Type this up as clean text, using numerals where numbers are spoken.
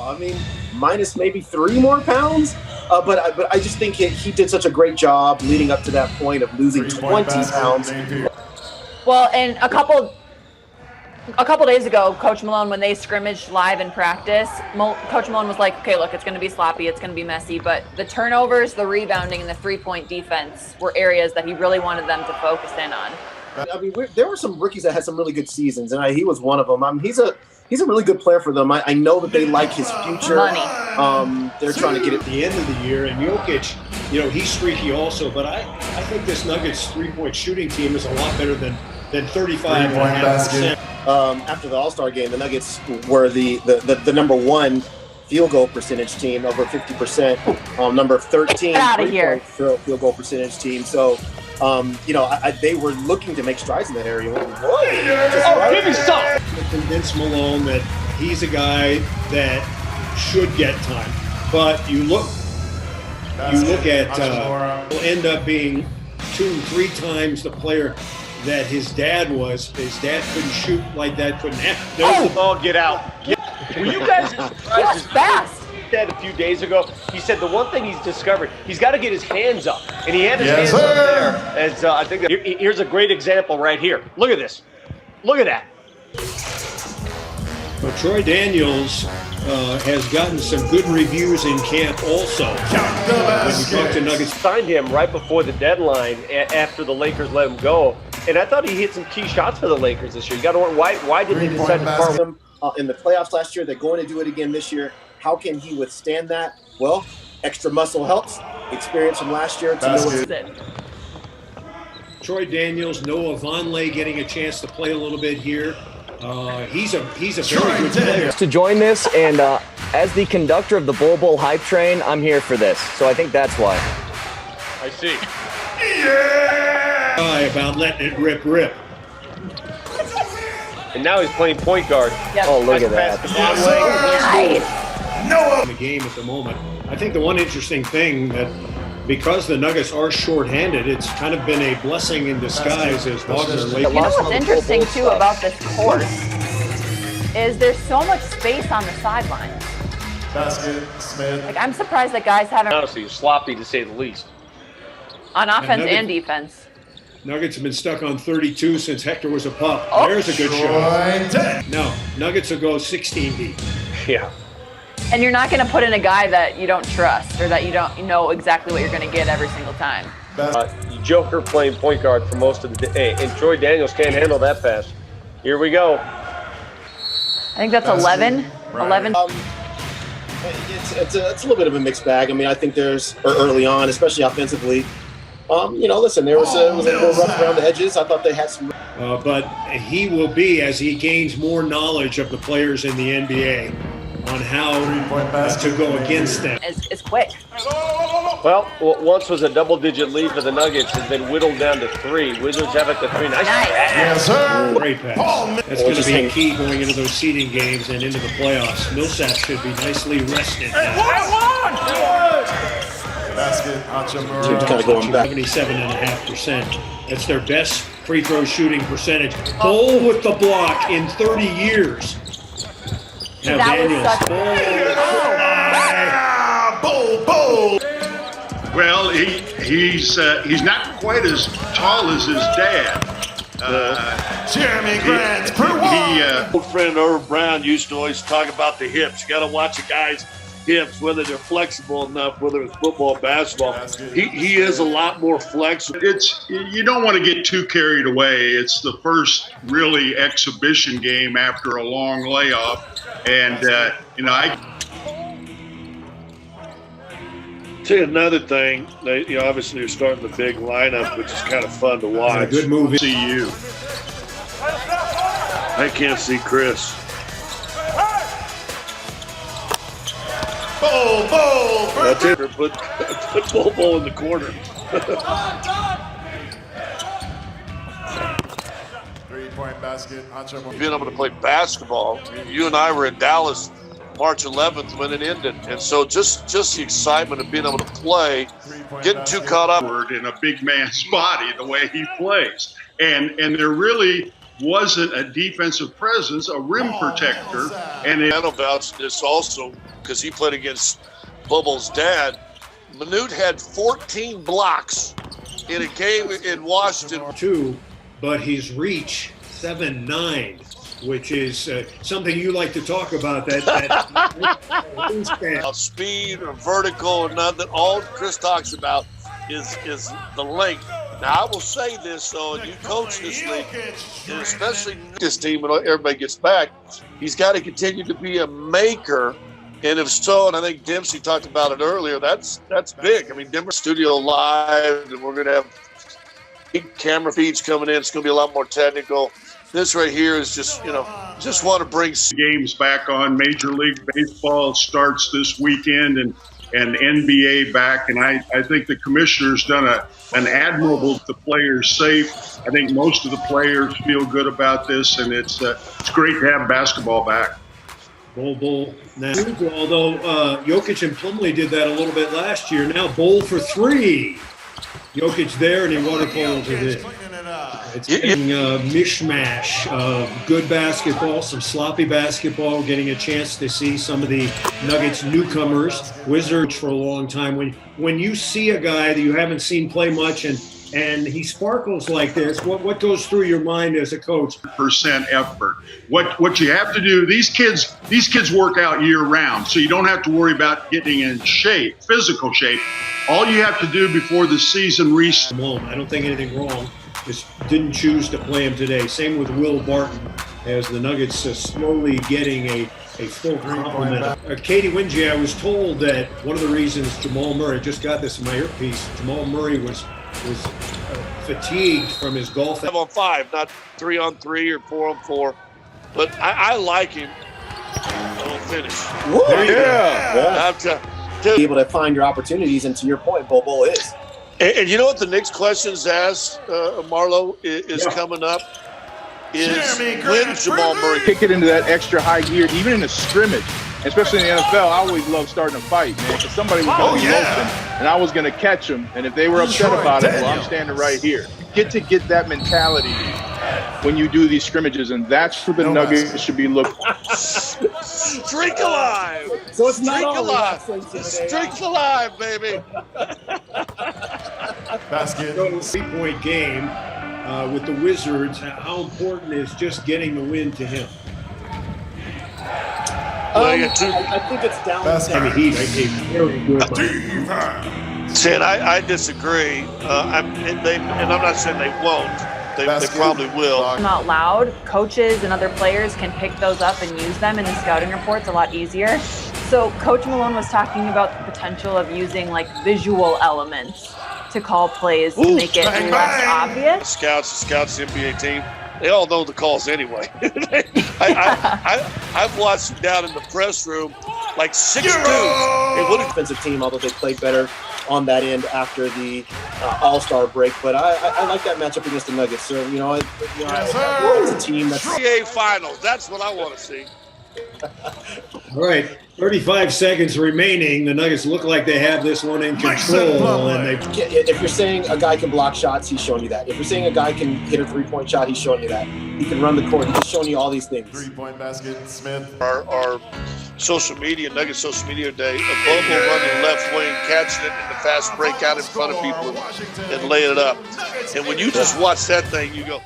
I mean, minus maybe 3 more pounds. But I just think he did such a great job leading up to that point of losing 20 pounds. Well, and a couple days ago, Coach Malone, when they scrimmaged live in practice, Coach Malone was like, okay, look, it's going to be sloppy, it's going to be messy, but the turnovers, the rebounding, and the three-point defense were areas that he really wanted them to focus in on. I mean, there were some rookies that had some really good seasons, and he was one of them. I mean, he's a really good player for them. I know that they like his future. Money. They're trying to get it at the end of the year, and Jokic, he's streaky also, but I think this Nuggets three-point shooting team is a lot better than 35.5%. After the All-Star game, the Nuggets were the number 1 field goal percentage team, over 50%. Number 13 field goal percentage team. So, they were looking to make strides in that area. Give me some. Convince Malone that he's a guy that should get time, but you look at will end up being 2-3 times the player that his dad was. His dad couldn't shoot like that, couldn't have. There's the ball, get out. Were you guys surprised? Fast. He said a few days ago, he said the one thing he's discovered, he's got to get his hands up. And he had his hands up there. As, I think here's a great example right here. Look at this. Look at that. Well, Troy Daniels has gotten some good reviews in camp also. When you talk to Nuggets. Signed him right before the deadline after the Lakers let him go. And I thought he hit some key shots for the Lakers this year. You got to wonder why did they decide to part with him in the playoffs last year? They're going to do it again this year. How can he withstand that? Well, extra muscle helps. Experience from last year to know what's it. Troy Daniels, Noah Vonleh getting a chance to play a little bit here. He's a very good player. To join this, and as the conductor of the Bull hype train, I'm here for this. So I think that's why. I see. Yeah! About letting it rip. And now he's playing point guard. Yep. Oh, look at that. Nice. In the game at the moment. I think the one interesting thing that because the Nuggets are shorthanded, it's kind of been a blessing in disguise as Wagner late. You know what's interesting too about this court is there's so much space on the sidelines. Like, I'm surprised that guys haven't. Honestly, it's sloppy to say the least. On offense and defense. Nuggets have been stuck on 32 since Hector was a pup. Oh, there's a good shot. No, Nuggets will go 16 deep. Yeah. And you're not going to put in a guy that you don't trust or that you don't know exactly what you're going to get every single time. Joker playing point guard for most of the day, and Troy Daniels can't handle that pass. Here we go. I think that's 11. Right. 11. It's a little bit of a mixed bag. I mean, I think there's early on, especially offensively. Listen, it was a little rough around the edges. I thought they had some. But he will be, as he gains more knowledge of the players in the NBA, on how to go against them. It's quick. Well, what once was a double-digit lead for the Nuggets has been whittled down to 3. Wizards have it to 3. Nice pass. Yes, sir. Great pass. That's going to be a key going into those seeding games and into the playoffs. Millsap should be nicely rested. Basket, Hachimura. Kind of going back. 77.5%. That's their best free throw shooting percentage. Bull with the block in 30 years. Now Daniels. Bull. Well, he's not quite as tall as his dad. Jeremy Grant, old friend Irv Brown used to always talk about the hips. You got to watch a guy's hips, whether they're flexible enough, whether it's football, basketball. He is a lot more flexible. You don't want to get too carried away. It's the first really exhibition game after a long layoff, and See, another thing, obviously they're starting the big lineup, which is kind of fun to watch. Good move. See you. I can't see Chris. Bull. That's it. Put Bull in the corner. 3-point basket. Being able to play basketball. You and I were in Dallas March 11th when it ended, and so just the excitement of being able to play, getting too caught up in a big man's body the way he plays, and they're really wasn't a defensive presence, a rim protector. And it, I'll vouch this also because he played against Bubbles' dad. Manute had 14 blocks in a game in Washington. Two, but his reach 7'9", which is something you like to talk about. That Speed or vertical or nothing. All Chris talks about is the length. Now I will say this though, and you coach this league, and especially this team when everybody gets back, he's got to continue to be a maker. And if so, and I think Dempsey talked about it earlier, that's big. I mean, Denver Studio Live, and we're going to have big camera feeds coming in. It's going to be a lot more technical. This right here is just, just want to bring games back on. Major League Baseball starts this weekend, and NBA back. And I think the commissioner's done an admirable, the players safe. I think most of the players feel good about this, and it's great to have basketball back. Bowl. Now, although Jokic and Plumlee did that a little bit last year, now bowl for three. Jokic there, and he water poloed it in. It's getting a mishmash of good basketball, some sloppy basketball, getting a chance to see some of the Nuggets newcomers, Wizards for a long time. When you see a guy that you haven't seen play much and he sparkles like this, what goes through your mind as a coach? % effort. What you have to do, these kids work out year round, so you don't have to worry about getting in shape, physical shape. All you have to do before the season restarts. I don't think anything wrong. Just didn't choose to play him today. Same with Will Barton, as the Nuggets slowly getting a full complement. Katie Wingy, I was told that one of the reasons Jamal Murray, just got this in my earpiece, Jamal Murray was fatigued from his golf. 5-on-5, not 3-on-3 or 4-on-4. But I like him. Don't finish. Be able to find your opportunities, and to your point, Bobo is. And you know what the next question is asked, Marlo, is coming up? Is when Jamal Murray kick it into that extra high gear, even in a scrimmage, especially in the NFL. I always love starting a fight, man, because somebody was going to be open, and I was going to catch them. And if they were upset about it, well, I'm standing right here. You get that mentality when you do these scrimmages, and that's where the Nuggets should be looking. Streak alive! So it's not Streak alive! Streak alive, baby! Basket. 3-point game with the Wizards. How important is just getting the win to him? I think it's down. He's very good. Sid, I disagree. And I'm not saying they won't. They probably will. Out loud, coaches and other players can pick those up and use them in the scouting reports a lot easier. So Coach Malone was talking about the potential of using like visual elements to call plays to make it less obvious. Scouts, the NBA team, they all know the calls anyway. I've watched them down in the press room like 6 dudes. It would have defensive team, although they played better on that end after the All-Star break. But I like that matchup against the Nuggets. So it's a team that's NBA Finals. That's what I want to see. All right, 35 seconds remaining. The Nuggets look like they have this one in control. And if you're saying a guy can block shots, he's showing you that. If you're saying a guy can hit a three-point shot, he's showing you that. He can run the court. He's showing you all these things. 3-point basket, Smith. Our social media, Nuggets social media day, a bubble running left wing, catching it in the fast breakout in front of people and laying it up. And when you just watch that thing, you go,